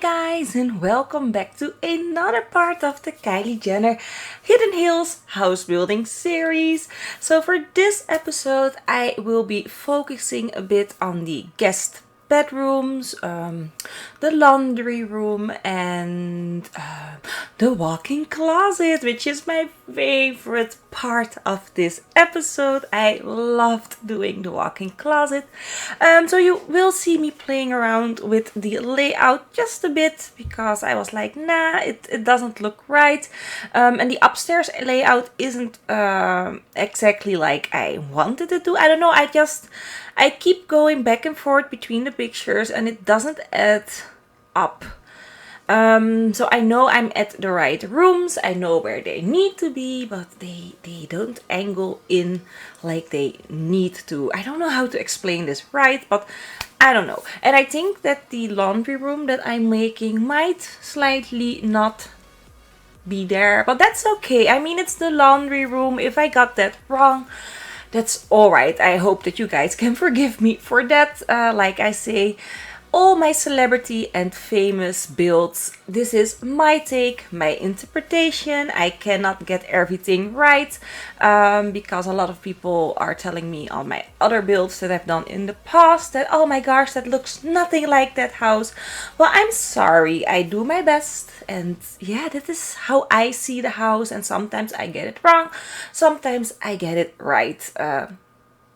guys, and welcome back to another part of the Kylie Jenner Hidden Hills house building series. So for this episode I will be focusing a bit on the guest bedrooms, the laundry room, and the walk-in closet, which is my favorite part of this episode. I loved doing the walk-in closet. So you will see me playing around with the layout just a bit because I was like, nah, it doesn't look right. And the upstairs layout isn't exactly like I wanted it to. I don't know, I keep going back and forth between the pictures and it doesn't add up. So I know I'm at the right rooms, I know where they need to be, but they don't angle in like they need to. I don't know how to explain this right, but I don't know. And I think that the laundry room that I'm making might slightly not be there, but that's okay. I mean, it's the laundry room. If I got that wrong, that's alright. I hope that you guys can forgive me for that. Like I say, all my celebrity and famous builds, this is my take, my interpretation. I cannot get everything right because a lot of people are telling me on my other builds that I've done in the past that, oh my gosh, that looks nothing like that house. Well, I'm sorry, I do my best, and yeah, that is how I see the house, and sometimes I get it wrong, sometimes I get it right.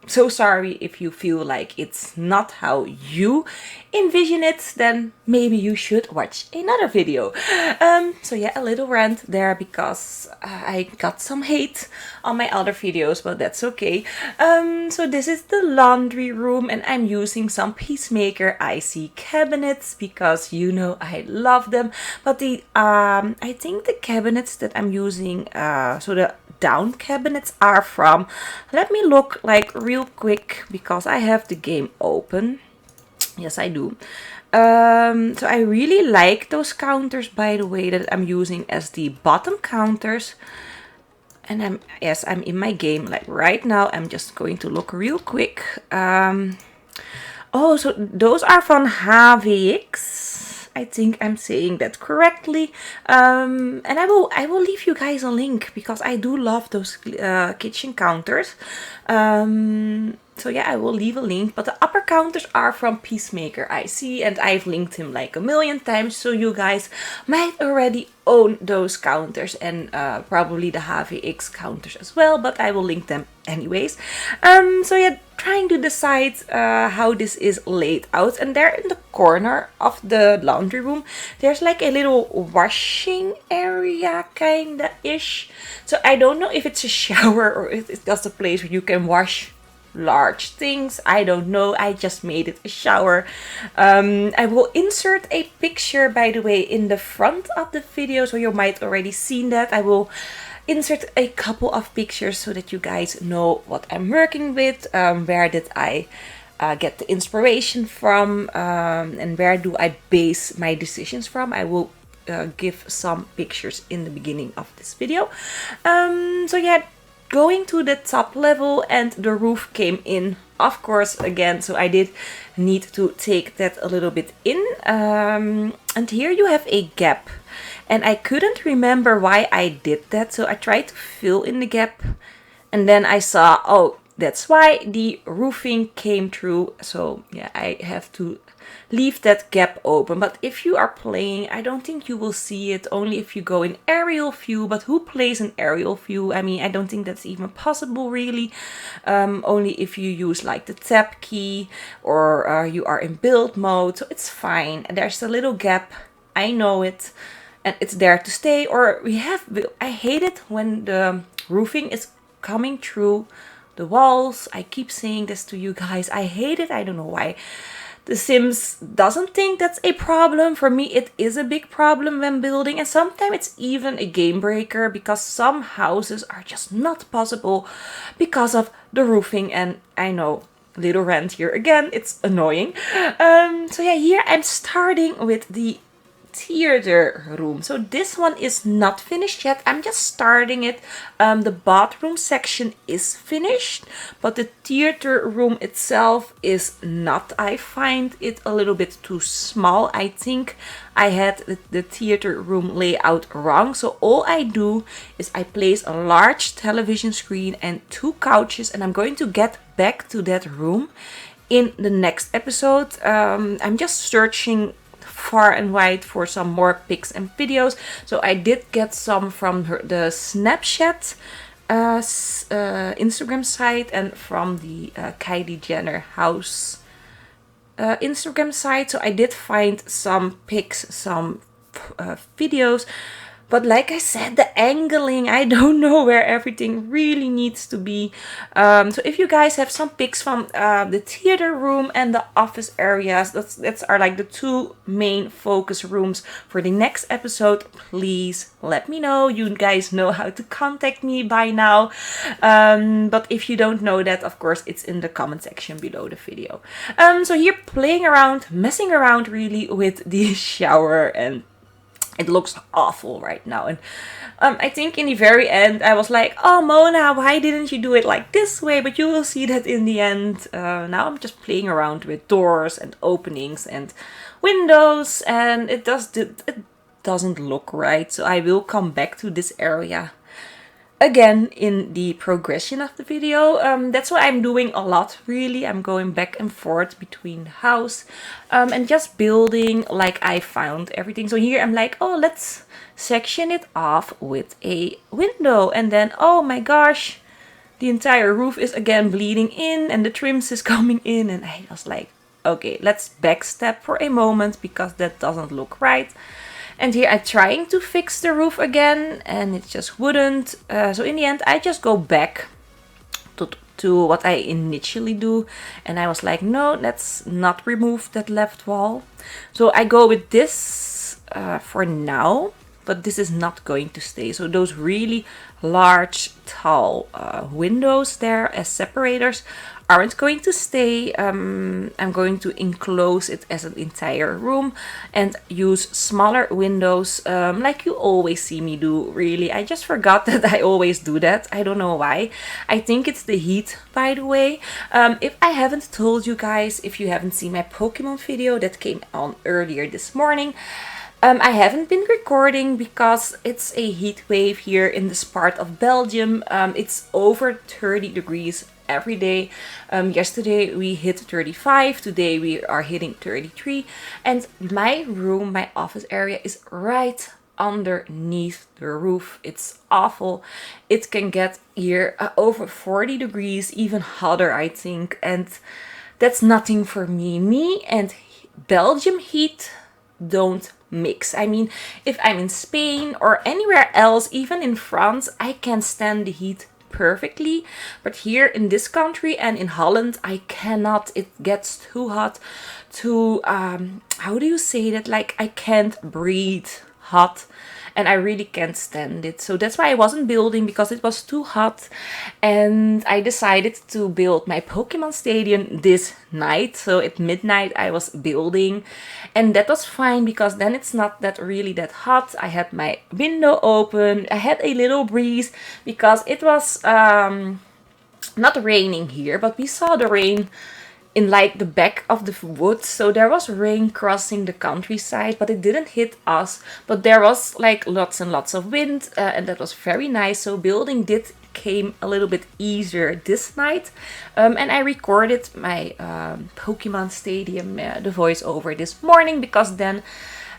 So sorry if you feel like it's not how you envision it, then maybe you should watch another video. So yeah, a little rant there because I got some hate on my other videos, but that's okay. So this is the laundry room and I'm using some Peacemaker IC cabinets because you know I love them. But I think the cabinets that I'm using, so the down cabinets are from, let me look like real quick because I have the game open. Yes, I do. So I really like those counters, by the way, that I'm using as the bottom counters. And I'm in my game like right now. I'm just going to look real quick. Oh, so those are from HVX. I think I'm saying that correctly. And I will leave you guys a link because I do love those kitchen counters. So yeah, I will leave a link, but the upper counters are from Peacemaker IC and I've linked him like a million times, so you guys might already own those counters and probably the HVX counters as well, but I will link them anyways. So yeah, trying to decide how this is laid out, and there in the corner of the laundry room there's like a little washing area kinda ish. So I don't know if it's a shower or if it's just a place where you can wash large things. I don't know, I just made it a shower. I will insert a picture, by the way, in the front of the video, so you might already seen that. I will insert a couple of pictures so that you guys know what I'm working with, where did I get the inspiration from, and where do I base my decisions from. I will give some pictures in the beginning of this video. So yeah, going to the top level, and the roof came in, of course, again, so I did need to take that a little bit in. And here you have a gap, and I couldn't remember why I did that, so I tried to fill in the gap, and then I saw, oh, that's why the roofing came through. So yeah, I have to leave that gap open. But if you are playing, I don't think you will see it, only if you go in aerial view. But who plays in aerial view? I mean, I don't think that's even possible really. Only if you use like the tab key or you are in build mode, so it's fine. And there's a little gap, I know it, and it's there to stay. Or I hate it when the roofing is coming through the walls. I keep saying this to you guys, I hate it. I don't know why. The Sims doesn't think that's a problem. For me, it is a big problem when building, and sometimes it's even a game breaker because some houses are just not possible because of the roofing. And I know, little rant here again, it's annoying. So yeah, here I'm starting with the theater room. So this one is not finished yet. I'm just starting it. The bathroom section is finished, but the theater room itself is not. I find it a little bit too small. I think I had the theater room layout wrong. So all I do is I place a large television screen and 2 couches, and I'm going to get back to that room in the next episode. I'm just searching far and wide for some more pics and videos. So I did get some from the Snapchat Instagram site and from the Kylie Jenner house Instagram site. So I did find some pics, some videos. But like I said, the angling, I don't know where everything really needs to be. So if you guys have some pics from the theater room and the office areas, that's are like the 2 main focus rooms for the next episode, please let me know. You guys know how to contact me by now. But if you don't know that, of course, it's in the comment section below the video. So here playing around, messing around really with the shower, and it looks awful right now. And I think in the very end, I was like, oh, Mona, why didn't you do it like this way? But you will see that in the end. Now I'm just playing around with doors and openings and windows. And it doesn't look right. So I will come back to this area again in the progression of the video. That's what I'm doing a lot, really. I'm going back and forth between the house and just building like I found everything. So here I'm like, oh, let's section it off with a window. And then, oh my gosh, the entire roof is again bleeding in and the trims is coming in. And I was like, okay, let's backstep for a moment because that doesn't look right. And here I'm trying to fix the roof again and it just wouldn't. So in the end, I just go back to what I initially do. And I was like, no, let's not remove that left wall. So I go with this for now, but this is not going to stay. So those really large, tall windows there as separators aren't going to stay. I'm going to enclose it as an entire room and use smaller windows like you always see me do, really. I just forgot that I always do that. I don't know why. I think it's the heat, by the way. If I haven't told you guys, if you haven't seen my Pokemon video that came on earlier this morning, I haven't been recording because it's a heat wave here in this part of Belgium. It's over 30 degrees every day. Yesterday we hit 35, today we are hitting 33, and my room, my office area is right underneath the roof. It's awful. It can get here over 40 degrees, even hotter, I think, and that's nothing for me. Me and Belgium heat don't mix. I mean, if I'm in Spain or anywhere else, even in France, I can stand the heat perfectly, but here in this country and in Holland I cannot. It gets too hot, too how do you say that, like I can't breathe hot, and I really can't stand it. So that's why I wasn't building, because it was too hot, and I decided to build my Pokemon Stadium this night. So at midnight I was building, and that was fine because then it's not that really that hot. I had my window open, I had a little breeze because it was not raining here, but we saw the rain in like the back of the woods, so there was rain crossing the countryside, but it didn't hit us. But there was like lots and lots of wind, and that was very nice. So building came a little bit easier this night, and I recorded my Pokemon Stadium the voiceover this morning, because then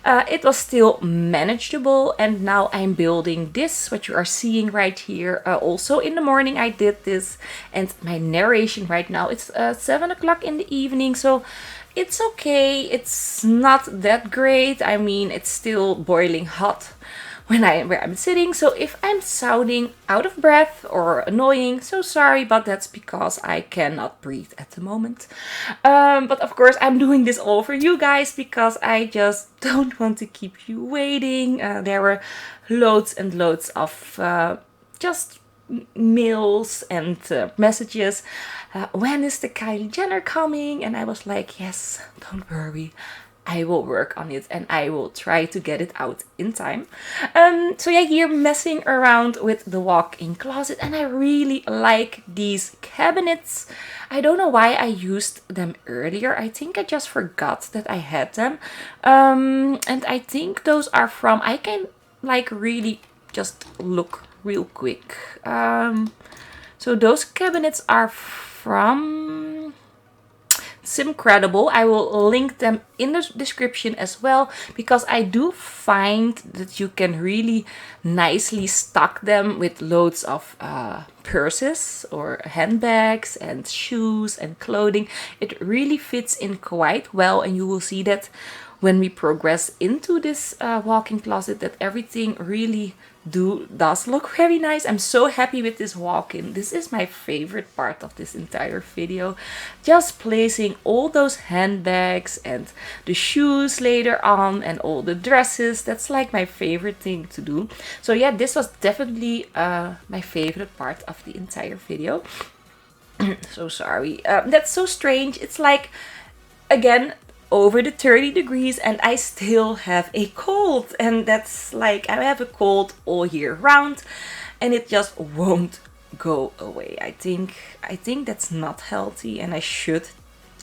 it was still manageable. And now I'm building this, what you are seeing right here. Also in the morning I did this, and my narration right now, it's 7 o'clock in the evening, so it's okay. It's not that great. I mean, it's still boiling hot where I'm sitting. So if I'm sounding out of breath or annoying, so sorry, but that's because I cannot breathe at the moment. But of course I'm doing this all for you guys, because I just don't want to keep you waiting. There were loads and loads of just mails and messages. When is the Kylie Jenner coming? And I was like, yes, don't worry, I will work on it and I will try to get it out in time. So yeah, here messing around with the walk-in closet, and I really like these cabinets. I don't know why I used them earlier. I think I just forgot that I had them. And I think those are from, I can like really just look real quick. So those cabinets are from Simcredible. I will link them in the description as well, because I do find that you can really nicely stock them with loads of purses or handbags and shoes and clothing. It really fits in quite well, and you will see that when we progress into this walk-in closet, that everything really does look very nice. I'm so happy with this walk-in. This is my favorite part of this entire video. Just placing all those handbags and the shoes later on and all the dresses. That's like my favorite thing to do. So yeah, this was definitely my favorite part of the entire video. So sorry. That's so strange. It's like, again, over the 30 degrees and I still have a cold, and that's like, I have a cold all year round and it just won't go away. I think that's not healthy, and I should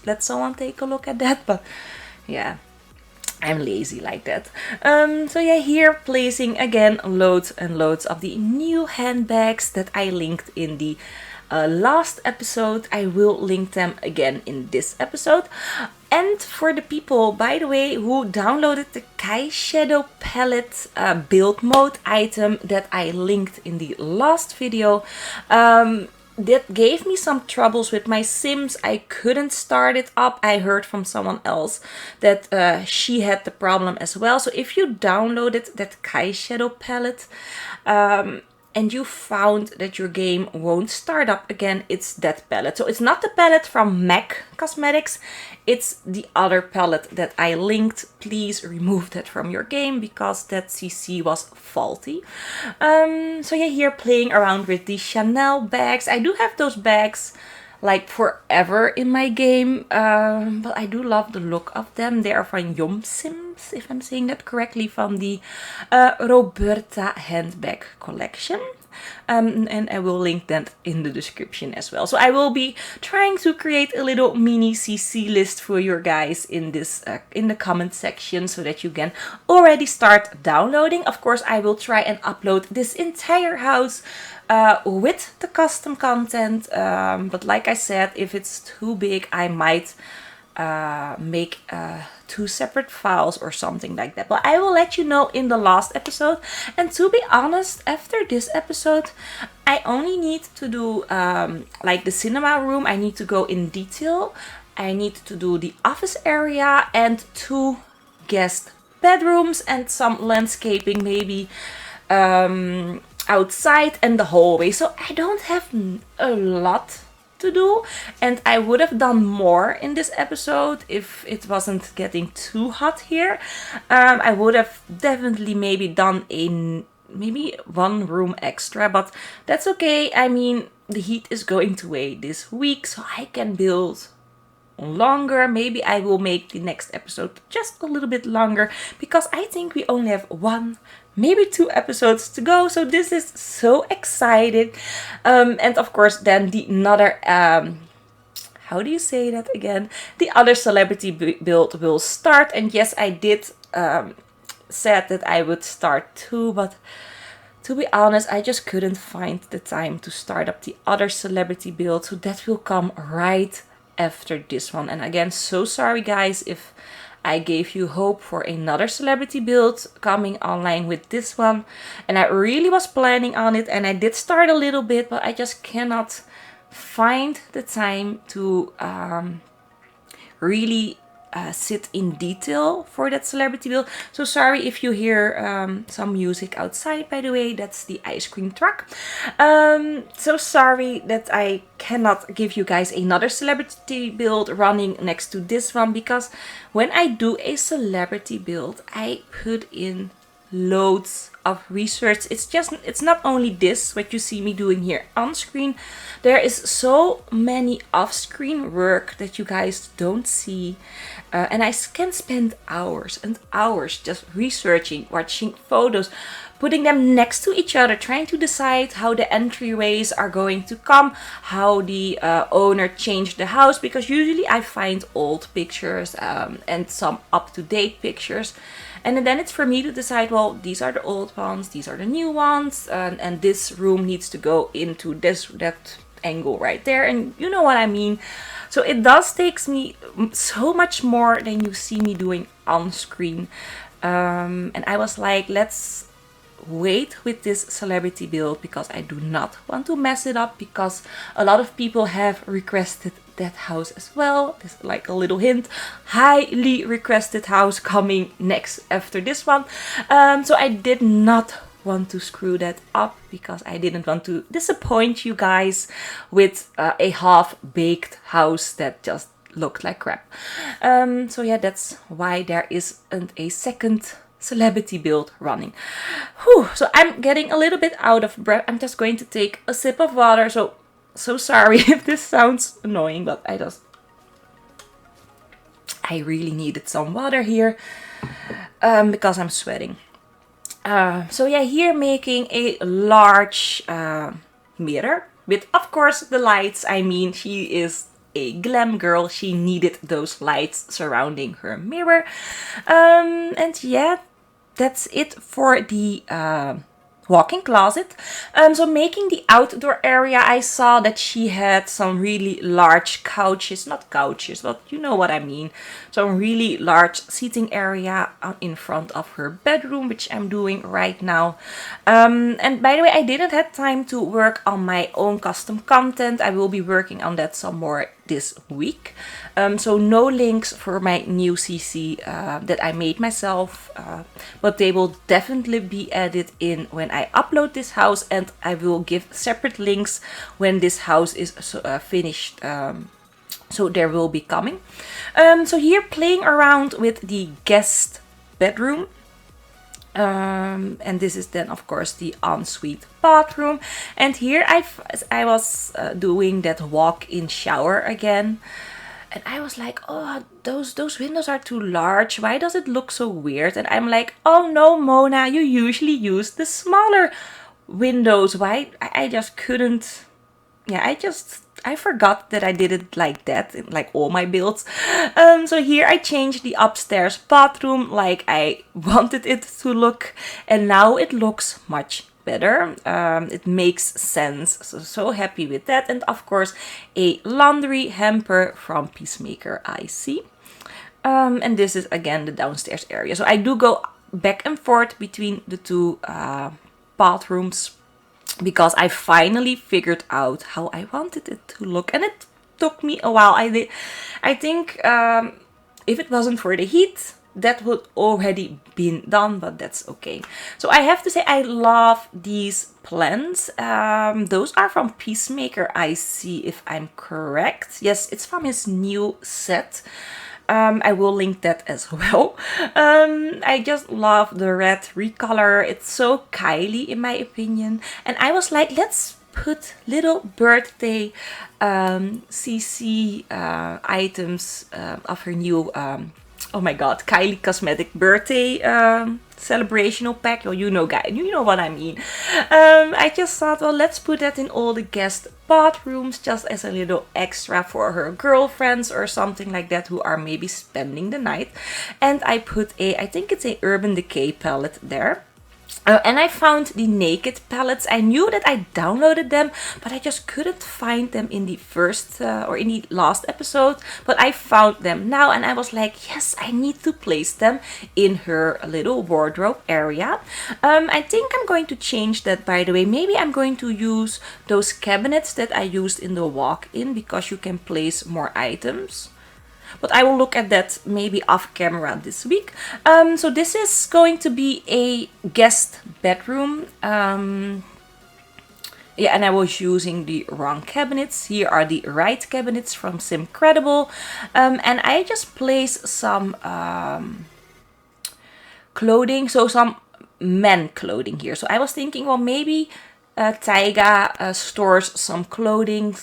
let someone take a look at that, but yeah, I'm lazy like that. So yeah, here placing again loads and loads of the new handbags that I linked in the last episode. I will link them again in this episode. And for the people, by the way, who downloaded the Kai Shadow Palette build mode item that I linked in the last video, that gave me some troubles with my Sims. I couldn't start it up. I heard from someone else that she had the problem as well. So if you downloaded that Kai Shadow Palette, and you found that your game won't start up again, it's that palette. So it's not the palette from MAC Cosmetics, it's the other palette that I linked. Please remove that from your game because that CC was faulty. So yeah, here playing around with the Chanel bags. I do have those bags like forever in my game, but I do love the look of them. They are from Yom Sims, if I'm saying that correctly, from the Roberta handbag collection. And I will link that in the description as well. So I will be trying to create a little mini CC list for you guys in this in the comment section, so that you can already start downloading. Of course, I will try and upload this entire house with the custom content, but like I said, if it's too big, I might make 2 separate files or something like that, but I will let you know in the last episode. And to be honest, after this episode, I only need to do like the cinema room. I need to go in detail. I need to do the office area and 2 guest bedrooms and some landscaping maybe outside and the hallway. So I don't have a lot to do, and I would have done more in this episode if it wasn't getting too hot here. I would have definitely maybe done maybe 1 room extra, but that's okay. I mean, the heat is going to away this week, so I can build longer. Maybe I will make the next episode just a little bit longer, because I think we only have 1, maybe 2 episodes to go. So this is so excited. And of course, then the another how do you say that again? The other celebrity build will start. And yes, I did said that I would start too, but to be honest, I just couldn't find the time to start up the other celebrity build. So that will come right after this one. And again, so sorry guys if I gave you hope for another celebrity build coming online with this one. And I really was planning on it, and I did start a little bit, but I just cannot find the time to really sit in detail for that celebrity build. So sorry if you hear some music outside, by the way, that's the ice cream truck. So sorry that I cannot give you guys another celebrity build running next to this one, because when I do a celebrity build, I put in loads of research. It's not only this, what you see me doing here on screen. There is so many off-screen work that you guys don't see. And I can spend hours and hours just researching, watching photos, putting them next to each other, trying to decide how the entryways are going to come, how the owner changed the house, because usually I find old pictures and some up-to-date pictures. And then it's for me to decide, well, these are the old ones, these are the new ones, and this room needs to go into that angle right there, and you know what I mean. So it does takes me so much more than you see me doing on screen. And I was like, let's wait with this celebrity build because I do not want to mess it up, because a lot of people have requested that house as well. This is like a little hint, highly requested house coming next after this one. So I did not want to screw that up because I didn't want to disappoint you guys with a half-baked house that just looked like crap. So yeah, that's why there isn't a second celebrity build running. Whew, so I'm getting a little bit out of breath. I'm just going to take a sip of water. So sorry if this sounds annoying, but I really needed some water here because I'm sweating. So yeah, here making a large mirror with, of course, the lights. I mean, she is a glam girl. She needed those lights surrounding her mirror. And yeah, that's it for the walk-in closet. So making the outdoor area, I saw that she had some really large couches, not couches, but you know what I mean. Some really large seating area in front of her bedroom, which I'm doing right now. And by the way, I didn't have time to work on my own custom content. I will be working on that some more this week. So no links for my new CC that I made myself, but they will definitely be added in when I upload this house, and I will give separate links when this house is finished. So there will be coming. So here playing around with the guest bedroom. And this is then of course the ensuite bathroom, and here I was doing that walk-in shower again, and I was like, oh, those windows are too large, why does it look so weird? And I'm like, oh no, Mona, you usually use the smaller windows. Why? I just couldn't. Yeah, I forgot that I did it like that in like all my builds. So here I changed the upstairs bathroom like I wanted it to look, and now it looks much better. It makes sense. So happy with that. And of course, a laundry hamper from Peacemaker IC. And this is again the downstairs area. So I do go back and forth between the two bathrooms, because I finally figured out how I wanted it to look, and it took me a while. I think if it wasn't for the heat, that would already been done, but that's okay. So I have to say I love these plants. Those are from Peacemaker IC, if I'm correct. Yes, it's from his new set. I will link that as well. I just love the red recolor. It's so Kylie in my opinion. And I was like, let's put little birthday CC items of her new, oh my god, Kylie Cosmetic birthday celebrational pack. Well, you know, guys, you know what I mean. I just thought, well, let's put that in all the guest bathrooms just as a little extra for her girlfriends or something like that who are maybe spending the night. And I put I think it's a Urban Decay palette there. And I found the Naked palettes. I knew that I downloaded them, but I just couldn't find them in the first or in the last episode. But I found them now, and I was like, yes, I need to place them in her little wardrobe area. I think I'm going to change that, by the way. Maybe I'm going to use those cabinets that I used in the walk-in, because you can place more items. But I will look at that maybe off camera this week. So this is going to be a guest bedroom. Yeah, and I was using the wrong cabinets. Here are the right cabinets from Simcredible. And I just place some clothing. So some men clothing here. So I was thinking, well, maybe Taiga stores some clothing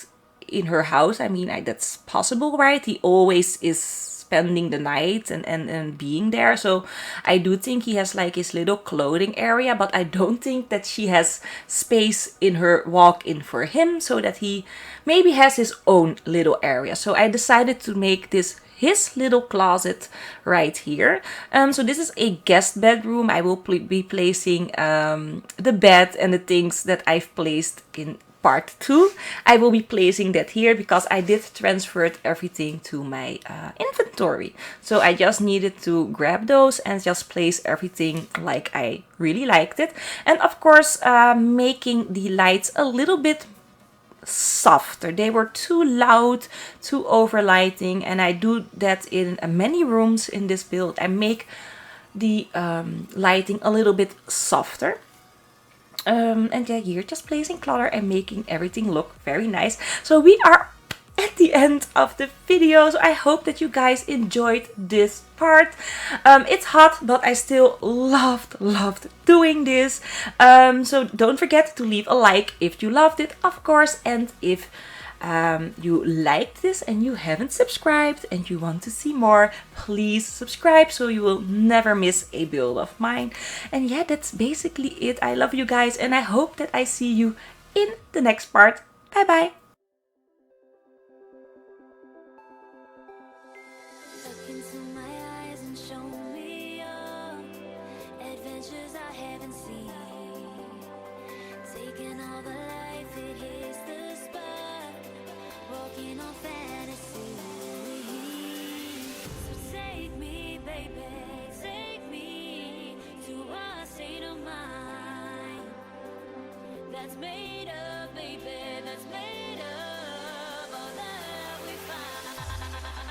in her house. I mean, that's possible, right? He always is spending the night and being there. So I do think he has like his little clothing area, but I don't think that she has space in her walk-in for him, so that he maybe has his own little area. So I decided to make this his little closet right here. So this is a guest bedroom. I will be placing the bed and the things that I've placed in part 2. I will be placing that here because I did transfer everything to my inventory. So I just needed to grab those and just place everything like I really liked it. And of course, making the lights a little bit softer. They were too loud, too overlighting, and I do that in many rooms in this build. I make the lighting a little bit softer. And yeah, here just placing color and making everything look very nice. So we are at the end of the video. So I hope that you guys enjoyed this part. It's hot, but I still loved doing this. So don't forget to leave a like if you loved it, of course. And if you liked this and you haven't subscribed and you want to see more, please subscribe so you will never miss a build of mine. And yeah, that's basically it. I love you guys and I hope that I see you in the next part. Bye bye.